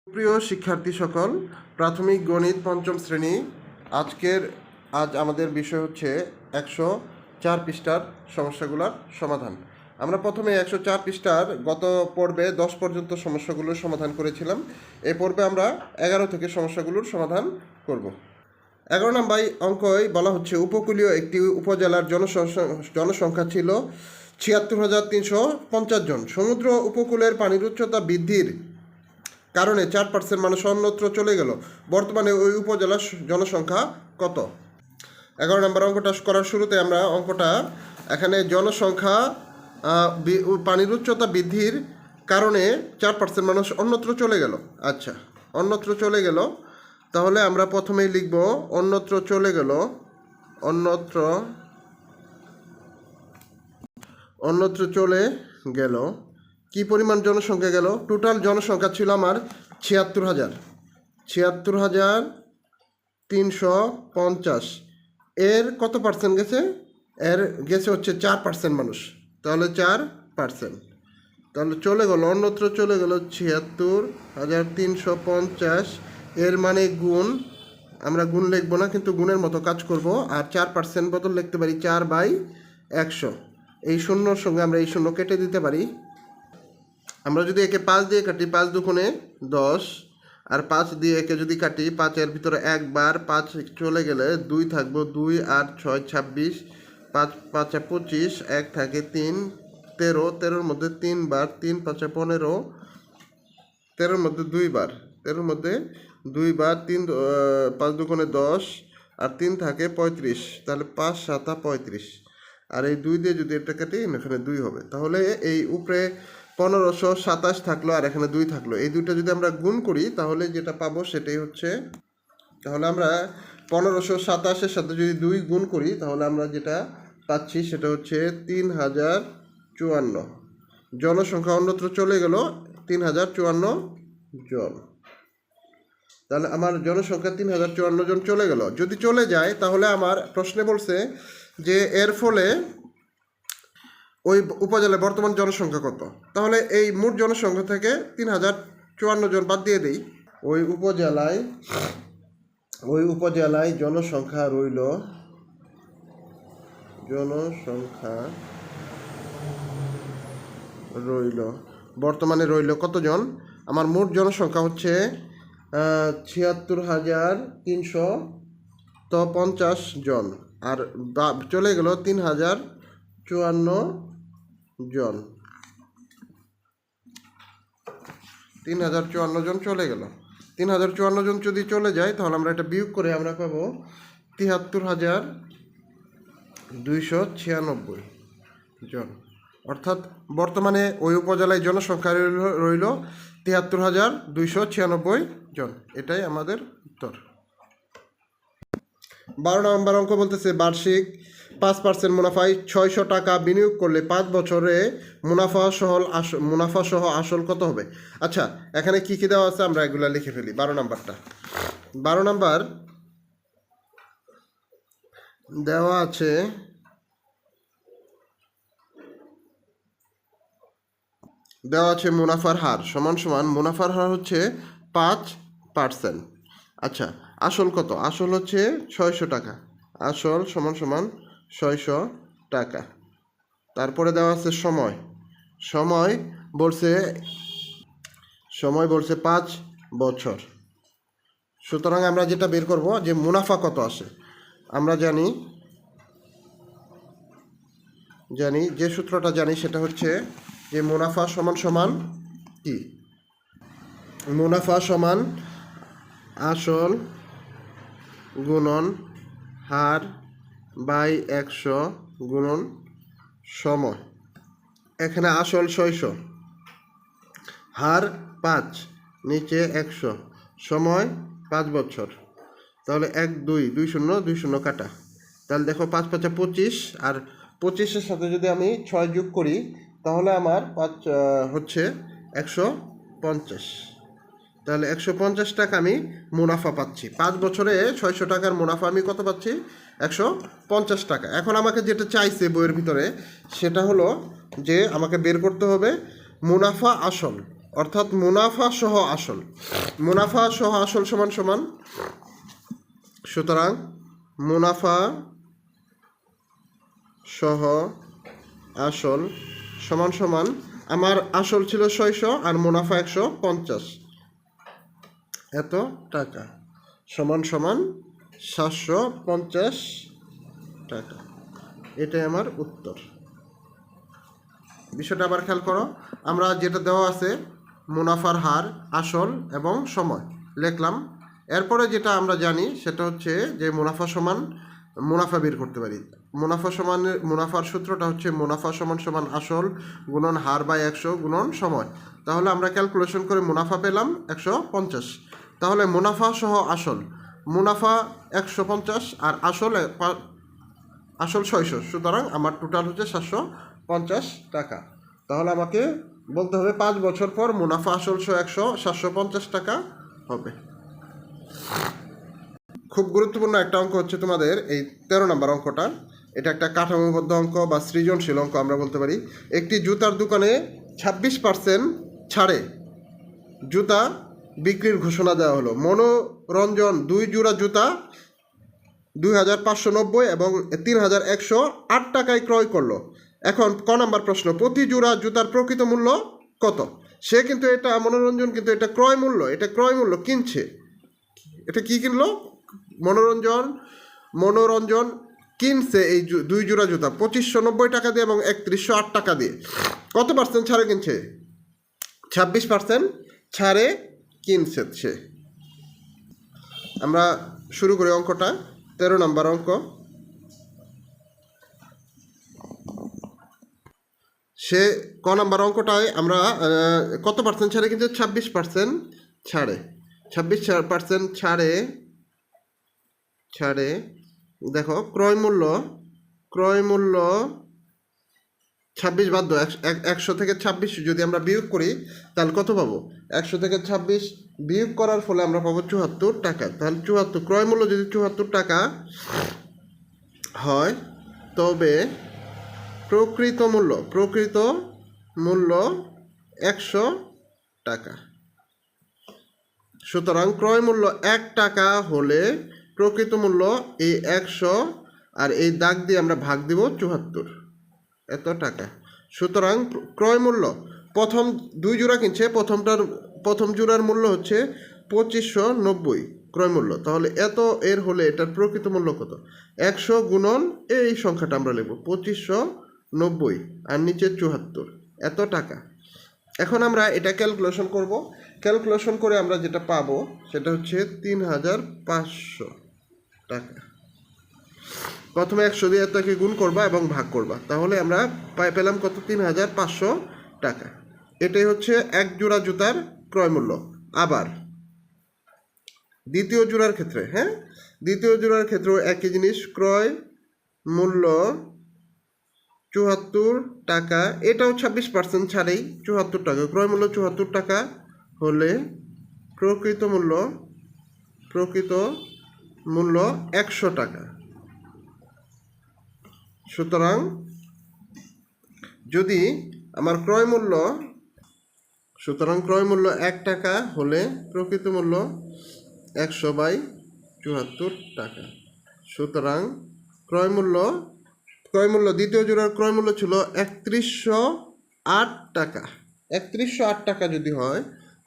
প্রিয় শিক্ষার্থী সকল, প্রাথমিক গণিত পঞ্চম শ্রেণী। আজ আমাদের বিষয় হচ্ছে 104 পৃষ্ঠার সমস্যাগুলোর সমাধান। আমরা প্রথমে 104 পৃষ্ঠার গত পর্বে 10 পর্যন্ত সমস্যাগুলোর সমাধান করেছিলাম। এই পর্বে আমরা 11 থেকে সমস্যাগুলোর সমাধান করব। 11 নম্বর অঙ্কই বলা হচ্ছে উপকূলীয় একটি উপজেলার জনসংখ্যা ছিল 76,350 জন। সমুদ্র উপকূলের পানির উচ্চতা বৃদ্ধির কারণে 4% মানুষ অন্যত্র চলে গেল। বর্তমানে ওই উপজেলার জনসংখ্যা কত? 11 নম্বর অঙ্কটা করার শুরুতে আমরা অঙ্কটা এখানে জনসংখ্যা পানির উচ্চতা বৃদ্ধির কারণে 4% মানুষ অন্যত্র চলে গেল। আচ্ছা, অন্যত্র চলে গেল, তাহলে আমরা প্রথমেই লিখব অন্যত্র চলে গেল। অন্যত্র চলে গেল কি পরিমাণ জনসংখ্যা গেল? টোটাল জনসংখ্যা ছিল আমার 76,350। এর কত পার্সেন্ট গেছে? এর গেছে হচ্ছে 4% মানুষ, তাহলে 4%। তাহলে চলে গেল, অন্যত্র চলে গেল 76,350। এর মানে গুণ, আমরা গুণ লিখবো না, কিন্তু গুণের মতো কাজ করব। আর 4% বদল লিখতে পারি 4/100। এই শূন্যর সঙ্গে আমরা এই শূন্য কেটে দিতে পারি। আমরা যদি একে 5 দিয়ে কাটি, 5 দুগুণে 10, আর 5 দিয়ে একে যদি কাটি, 5-এর ভিতরে একবার 5 চলে গেলে 2 থাকবো, 2 আর 6 26, 5 25, 1 থাকে 3, 13, 13-র মধ্যে 3 বার, 3 5 15, 13-র মধ্যে 2 বার, 13-র মধ্যে 2 বার, 3 5 দুগুণে 10, আর 3 থাকে 35, তাহলে 5 7 35। আর এই 2 দিয়ে যদি এটা কাটি, এখানে 2 হবে। তাহলে এই উপরে 1527 থাকলো, আর এখানে 2 থাকলো। এই দুইটা যদি আমরা গুণ করি, তাহলে যেটা পাবো সেটাই হচ্ছে, তাহলে আমরা 1527-এর সাথে যদি 2 গুণ করি, তাহলে আমরা যেটা পাচ্ছি সেটা হচ্ছে 3054। জনসংখ্যা অন্যত্র চলে গেল 3054 জন। তাহলে আমার জনসংখ্যা 3054 জন চলে গেল। যদি চলে যায়, তাহলে আমার প্রশ্নে বলছে যে এর ফলে ওই উপজেলায় বর্তমান জনসংখ্যা কত। তাহলে এই মোট জনসংখ্যা থেকে 3054 জন বাদ দিয়ে দেই। ওই উপজেলায় জনসংখ্যা রইল বর্তমানে রইল কতজন? আমার মোট জনসংখ্যা হচ্ছে 76,350 জন, আর চলে গেল 3054 জন। 3054 জন চলে গেল। 3054 জন যদি চলে যায়, তাহলে আমরা এটা বিয়োগ করে আমরা পাবো 73,296 জন। অর্থাৎ বর্তমানে ওই উপজেলায় জনসংখ্যা রইল 73,296 জন। এটাই আমাদের উত্তর। 12 নম্বর অঙ্ক বলতেছে বার্ষিক 5% মুনাফায় 600 টাকা বিনিয়োগ করলে 5 বছরে মুনাফা সহ আসল কত হবে? আচ্ছা, এখানে কি কি দেওয়া আছে আমরা এগুলা লিখে ফেলি। 12 নাম্বারটা, 12 নাম্বার দেওয়া আছে মুনাফার হার সমান সমান, মুনাফার হার হচ্ছে 5%। আচ্ছা, আসল কত? আসল হচ্ছে 600 টাকা। আসল সমান সমান 600 টাকা। তারপরে দেওয়া আছে সময় বলছে 5 বছর। সুতরাং আমরা যেটা বের করব যে মুনাফা কত আসে, আমরা জানি যে সূত্রটা জানি সেটা হচ্ছে যে মুনাফা সমান সমান কি? মুনাফা সমান আসল গুণন হার বাই 100 গুণন সময়। এখানে আসল 600, হার 5, নিচে 100, সময় 5 বছর। তাহলে 1 2 2 0 2 0 কাটা। তাহলে দেখো 5 5 25, আর 25-এর সাথে যদি আমি 6 যোগ করি, তাহলে আমার হচ্ছে 150। তাহলে 150 টাকা আমি মুনাফা পাচ্ছি। 5 বছরে 600 টাকার মুনাফা আমি কত পাচ্ছি? 150 টাকা। এখন আমাকে যেটা চাইছে বইয়ের ভিতরে, সেটা হলো যে আমাকে বের করতে হবে মুনাফা আসল। অর্থাৎ মুনাফা সহ আসল। মুনাফা সহ আসল সমান সমান, সুতরাং মুনাফা সহ আসল সমান সমান, আমার আসল ছিল 600 আর মুনাফা 150, এত টাকা সমান সমান 750 টাকা। এটাই আমার উত্তর। বিষয়টা আবার খেয়াল করো, আমরা যেটা দেওয়া আছে মুনাফার হার, আসল এবং সময় লিখলাম। এরপরে যেটা আমরা জানি সেটা হচ্ছে যে মুনাফা সমান মুনাফা বের করতে পারি। মুনাফার সূত্রটা হচ্ছে মুনাফা সমান সমান আসল গুণন হার বাই 100 গুণন সময়। তাহলে আমরা ক্যালকুলেশন করে মুনাফা পেলাম 150। তাহলে মুনাফা সহ আসল, মুনাফা 150 আর আসল 600, সুতরাং আমার টোটাল হচ্ছে 750 টাকা। তাহলে আমাকে বলতে হবে 5 বছর পর মুনাফা আসল 750 টাকা হবে। খুব গুরুত্বপূর্ণ একটা অঙ্ক হচ্ছে তোমাদের এই 13 নম্বর অঙ্কটা। এটা একটা কাঠামোবদ্ধ অঙ্ক বা সৃজনশীল অঙ্ক আমরা বলতে পারি। একটি জুতার দোকানে 26% ছাড়ে জুতা বিক্রির ঘোষণা দেওয়া হলো। মনোরঞ্জন 2 জোড়া জুতা 2590 এবং 3108 টাকায় ক্রয় করলো। এখন ক নাম্বার প্রশ্ন, প্রতি জোড়া জুতার প্রকৃত মূল্য কত? সে কিন্তু এটা মনোরঞ্জন কিন্তু এটা ক্রয় মূল্য কিনছে। এটা কি কিনলো? মনোরঞ্জন কিনছে এই 2 জোড়া জুতা 2590 টাকা দিয়ে এবং 3108 টাকা দিয়ে। কত পার্সেন্ট ছাড়ে কিনছে? 26% ছাড়ে কিনছে সে। আমরা শুরু করি অঙ্কটা। 13 নম্বর অঙ্ক। সে ক নাম্বার অঙ্কটায় আমরা কত পার্সেন্ট ছাড়ে কিনছে? 26% ছাড়ে। 26% ছাড়ে দেখো ক্রয় মূল্য 26 বাদ দাও। 100 থেকে 26 যদি আমরা বিয়োগ করি তাহলে কত পাবো? 100 থেকে 26 বিয়োগ করার ফলে আমরা পাবো 74 টাকা। তাহলে 74 ক্রয় মূল্য যদি 74 টাকা হয় তবে প্রকৃত মূল্য 100 টাকা। সুতরাং ক্রয় মূল্য 1 টাকা হলে প্রকৃত মূল্য এই 100 আর এই দাগ দিয়ে আমরা ভাগ দিব 74, এত টাকা। সুতরাং ক্রয় মূল্য প্রথম 2 জোড়া কিনছে, প্রথম জোড়ার মূল্য হচ্ছে 2590 ক্রয় মূল্য। তাহলে এত এর হলে এটার প্রকৃত মূল্য কত? 100 গুণন এই সংখ্যাটা আমরা লিখব 2590 আর নিচে 74, এত টাকা। এখন আমরা এটা ক্যালকুলেশন করব। ক্যালকুলেশন করে আমরা যেটা পাবো সেটা হচ্ছে 3500 টাকা। প্রথমে 100 দিয়ে এতকে গুণ করবা এবং ভাগ করবা, তাহলে আমরা পেলাম কত? 3500 টাকা। এটাই হচ্ছে এক জোড়া জুতার ক্রয় মূল্য। আবার দ্বিতীয় জোড়ার ক্ষেত্রেও একই জিনিস, ক্রয় মূল্য 74 টাকা। এটাও 26% ছাড়েই 74 টাকা। ক্রয় মূল্য 74 টাকা হলে প্রকৃত মূল্য 100 টাকা। সুতরাং যদি আমার ক্রয় মূল্য 1 টাকা হলে প্রকৃত মূল্য 100/74 টাকা। সুতরাং ক্রয় মূল্য দ্বিতীয় জোড়ার ক্রয় মূল্য ছিল 3108 টাকা। 3108 টাকা যদি হয়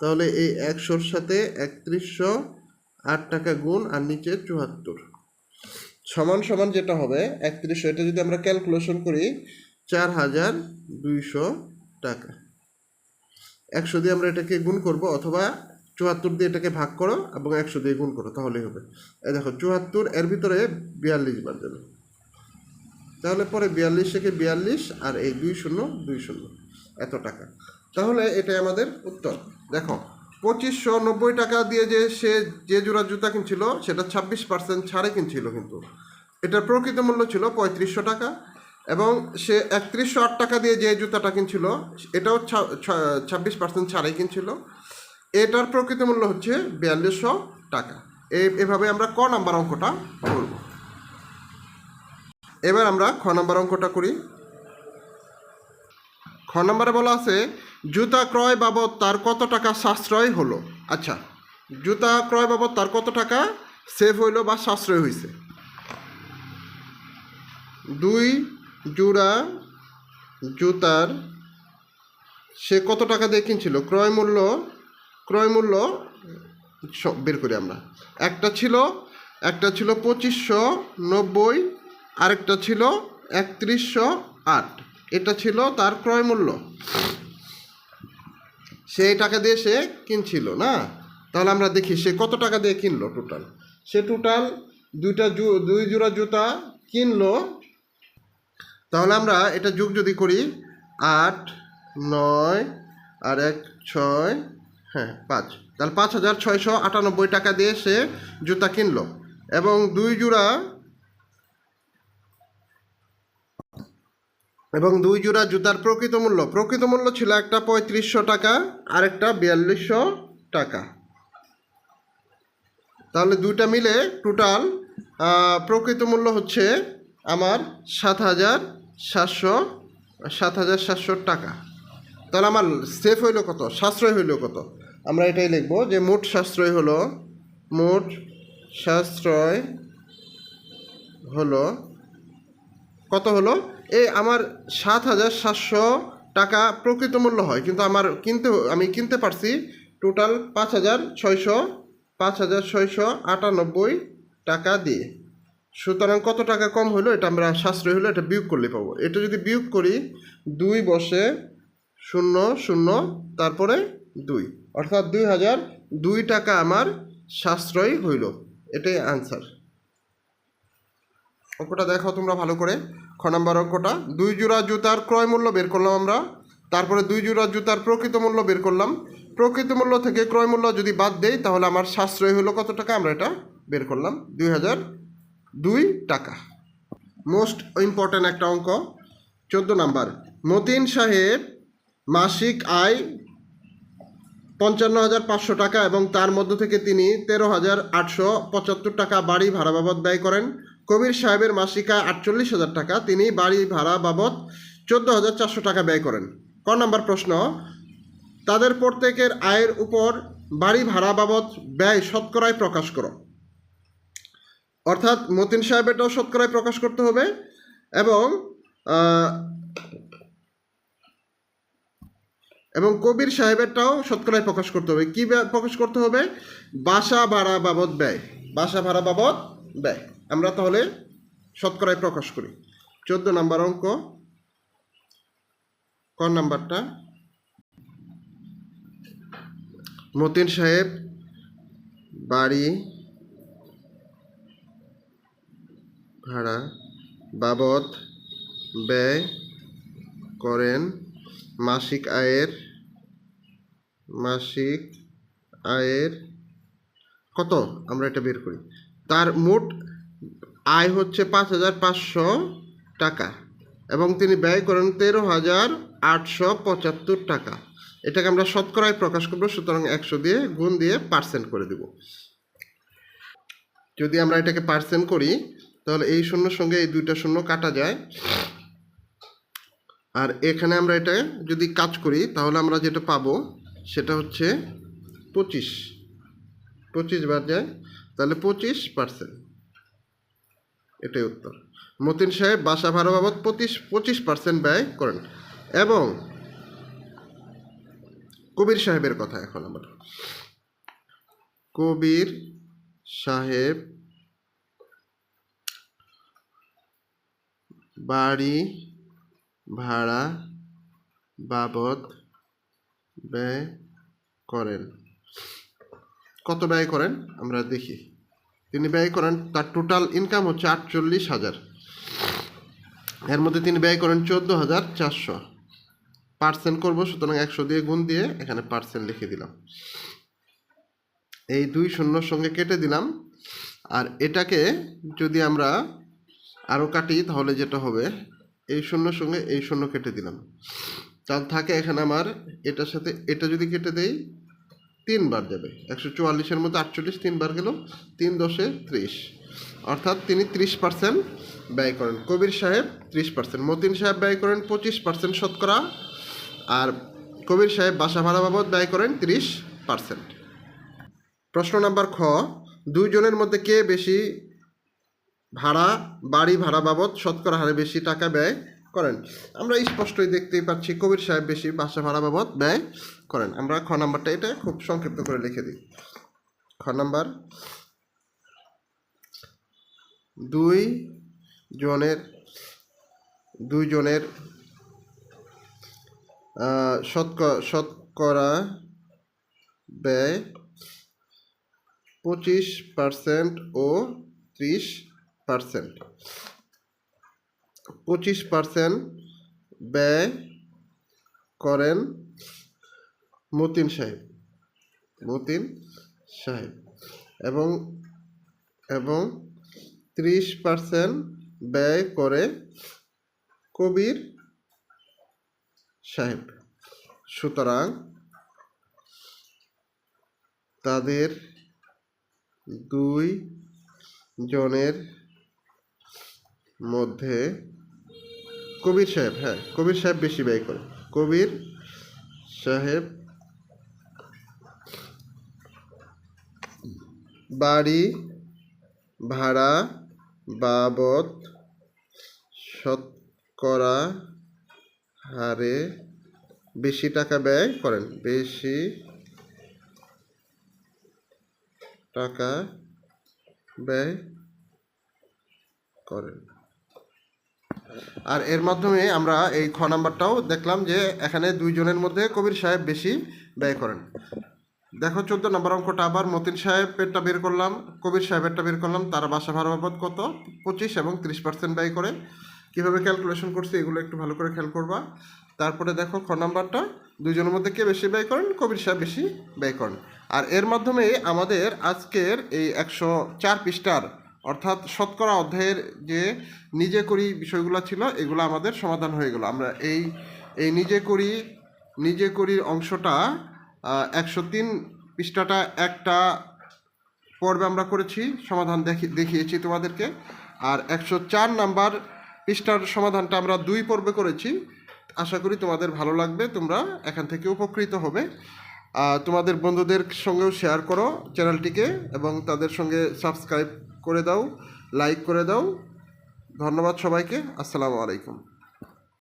তাহলে এই 100-র সাথে 3108 টাকা গুণ আর নিচে 74 সমান সমান যেটা হবে 3100, এটা যদি আমরা ক্যালকুলেশন করি 4200 টাকা। 100 দিয়ে আমরা এটাকে গুণ করব অথবা 74 দিয়ে এটাকে ভাগ করো এবং 100 দিয়ে গুণ করো, তাহলেই হবে। এই দেখো 74 এর ভিতরে 42 বার যাবে, তাহলে পরে 42 থেকে 42 আর এই 20 এত টাকা। তাহলে এটাই আমাদের উত্তর। দেখো 2590 টাকা দিয়ে যে জোড়া জুতা কিনছিল সেটা 26% ছাড়ে কিনছিল, কিন্তু এটার প্রকৃত মূল্য ছিল 3500 টাকা। এবং সে 3108 টাকা দিয়ে যে জুতাটা কিনছিল এটাও 26% ছাড়াই কিনছিল। এটার প্রকৃত মূল্য হচ্ছে 4200 টাকা। এভাবে আমরা ক নাম্বার অঙ্কটা করব। এবার আমরা খ নাম্বার অঙ্কটা করি। খ নম্বরে বলা আছে জুতা ক্রয় বাবদ তার কত টাকা সাশ্রয় হলো। আচ্ছা, জুতা ক্রয় বাবদ তার কত টাকা সেভ হইলো বা সাশ্রয় হয়েছে। 2 জোড়া জুতার সে কত টাকা দিয়ে কিনছিল, ক্রয় মূল্য বের করি আমরা। একটা ছিল 2590, আরেকটা ছিল 3108। এটা ছিল তার ক্রয় মূল্য, সেই টাকা দিয়ে সে কিনছিল না। তাহলে আমরা দেখি সে কত টাকা দিয়ে কিনলো টোটাল। সে টোটাল 2 জোড়া জুতা কিনলো। তাহলে আমরা এটা যোগ যদি করি 8 9 আর 1 6, হ্যাঁ 5, তাহলে 5698 টাকা দিয়ে সে জুতা কিনলো। এবং 2 জোড়া জুতার প্রকৃত মূল্য ছিল একটা 3500 টাকা আর একটা 4200 টাকা। তাহলে দুইটা মিলে টোটাল প্রকৃত মূল্য হচ্ছে আমার 7700 টাকা। তাহলে আমার সেফ হইল কত, সাশ্রয় হইল কত। আমরা এটাই লিখবো যে মোট সাশ্রয় হলো কত হলো। আমার 7700 টাকা প্রকৃত মূল্য হয়, কিন্তু আমি কিনতে পারছি টোটাল 5698 টাকা দিয়ে। সুতরাং কত টাকা কম হলো, এটা আমরা সাশ্রয় হলো, এটা বিয়োগ করলে পাবো। এটা যদি বিয়োগ করি 2 বসে 0 0 তারপরে 2, অর্থাৎ 2002 টাকা আমার সাশ্রয় হইল। এটাই আনসার। অঙ্কটা দেখো তোমরা ভালো করে। নম্বর অঙ্কটা 2 জোড়া জুতার ক্রয় মূল্য বের করলাম আমরা, তারপরে 2 জোড়া জুতার প্রকৃত মূল্য বের করলাম। প্রকৃত মূল্য থেকে ক্রয় মূল্য যদি বাদ দেই তাহলে আমার সাশ্রয় হলো কত টাকা, আমরা এটা বের করলাম 2002 টাকা। মোস্ট ইম্পর্ট্যান্ট একটা অঙ্ক। 14 নাম্বার, মতিন সাহেব মাসিক আয় 55,500 টাকা এবং তার মধ্য থেকে তিনি 13,875 টাকা বাড়ি ভাড়া বাবদ ব্যয় করেন। কবির সাহেবের মাসিক আয় 48,000 টাকা, তিনি বাড়ি ভাড়া বাবদ 14,400 টাকা ব্যয় করেন। ক নম্বর প্রশ্ন, তাদের প্রত্যেকের আয়ের উপর বাড়ি ভাড়া বাবদ ব্যয় শতকরায় প্রকাশ করো। অর্থাৎ মতিন সাহেবেরটাও শতকরায় প্রকাশ করতে হবে এবং কবির সাহেবেরটাও শতকরায় প্রকাশ করতে হবে। কি প্রকাশ করতে হবে? বাসা ভাড়া বাবদ ব্যয়। আমরা তাহলে শতকরায় প্রকাশ করি। 14 নাম্বার অঙ্ক, ক নাম্বারটা, মতিন সাহেব বাড়ি ভাড়া বাবদ ব্যয় করেন মাসিক আয়ের কত, আমরা এটা বের করি। তার মোট আয় হচ্ছে 5,500 টাকা এবং তিনি ব্যয় করেন 13,875 টাকা। এটাকে আমরা শতকরায় প্রকাশ করবো, সুতরাং 100 দিয়ে গুণ দিয়ে পার্সেন্ট করে দেব। যদি আমরা এটাকে পার্সেন্ট করি তাহলে এই শূন্যর সঙ্গে এই দুইটা শূন্য কাটা যায়, আর এখানে আমরা এটা যদি কাজ করি তাহলে আমরা যেটা পাবো সেটা হচ্ছে 25 বার যায়, তাহলে 25%। এটাই উত্তর। মতিন সাহেব বাসা ভাড়া বাবদ 25% ব্যয় করেন। এবং কবির সাহেবের কথা এখন আমরা, কবির সাহেব বাড়ি ভাড়া বাবদ ব্যয় করেন। কত ব্যয় করেন আমরা দেখি। তিনি ব্যয় করেন, তার টোটাল ইনকাম হচ্ছে 48,000, এর মধ্যে তিনি ব্যয় করেন 14,400। পার্সেন্ট করবো, সুতরাং 100 দিয়ে গুণ দিয়ে এখানে পার্সেন্ট লিখে দিলাম। এই 2 শূন্যর সঙ্গে কেটে দিলাম, আর এটাকে যদি আমরা আরও কাটি তাহলে যেটা হবে, এই শূন্যর সঙ্গে এই শূন্য কেটে দিলাম, তাহলে থাকে এখানে আমার এটার সাথে এটা যদি কেটে দেই 3 বার যাবে। 144-এর মধ্যে 48 3 বার গেল, 3 10 30, অর্থাৎ তিনি 30% ব্যয় করেন। কবির সাহেব 30%, মতিন সাহেব ব্যয় করেন 25% শতকরা, আর কবির সাহেব বাসা ভাড়া বাবদ ব্যয় করেন 30%। প্রশ্ন নাম্বার খ, 2 জনের মধ্যে কে বেশি বাড়ি ভাড়া বাবদ শতকরা হারে বেশি টাকা ব্যয় করেন? আমরা স্পষ্টই দেখতেই পাচ্ছি কবির সাহেব বেশি বাসা ভাড়া বাবদ ব্যয় করেন। আমরা খ নাম্বারটা এটা খুব সংক্ষিপ্ত করে লিখে দিই। খ নাম্বার, 2 জনের শতকরা ব্যয় 25% ও 30%। 25% ব্যয় করেন মতিন সাহেব এবং 30% ব্যয় করে কবির সাহেব। সুতরাং তাদের 2 জনের মধ্যে কবির সাহেব বেশি ব্যয় করে। কবির সাহেব বাড়ি ভাড়া বাবদ শতকরা হারে বেশি টাকা ব্যয় করেন। আর এর মাধ্যমে আমরা এই খ নাম্বারটাও দেখলাম যে এখানে 2 জনের মধ্যে কবির সাহেব বেশি ব্যয় করেন। দেখো 14 নম্বর অঙ্কটা আবার মতিন সাহেবেরটা বের করলাম, কবির সাহেবেরটা বের করলাম। তারা বাসা ভাড়া বাবদ কত 25 এবং 30% ব্যয় করে। কীভাবে ক্যালকুলেশন করছি এগুলো একটু ভালো করে খেয়াল করবা। তারপরে দেখো খ নাম্বারটা, 2 জনের মধ্যে কে বেশি ব্যয় করেন? কবির সাহেব বেশি ব্যয় করেন। আর এর মাধ্যমে আমাদের আজকের এই 104 পৃষ্ঠার অর্থাৎ শতকরা অধ্যায়ের যে নিজে করি বিষয়গুলো ছিল এগুলো আমাদের সমাধান হয়ে গেল। আমরা এই নিজে করি অংশটা 103 পৃষ্ঠাটা একটা পর্বে আমরা করেছি, সমাধান দেখিয়েছি তোমাদেরকে। আর 104 নাম্বার পৃষ্ঠার সমাধানটা আমরা 2 পর্বে করেছি। আশা করি তোমাদের ভালো লাগবে, তোমরা এখান থেকে উপকৃত হবে। তোমাদের বন্ধুদের সঙ্গেও শেয়ার করো চ্যানেলটিকে এবং তাদের সঙ্গে সাবস্ক্রাইব করে দাও, লাইক করে দাও। ধন্যবাদ সবাইকে। আসসালামু আলাইকুম।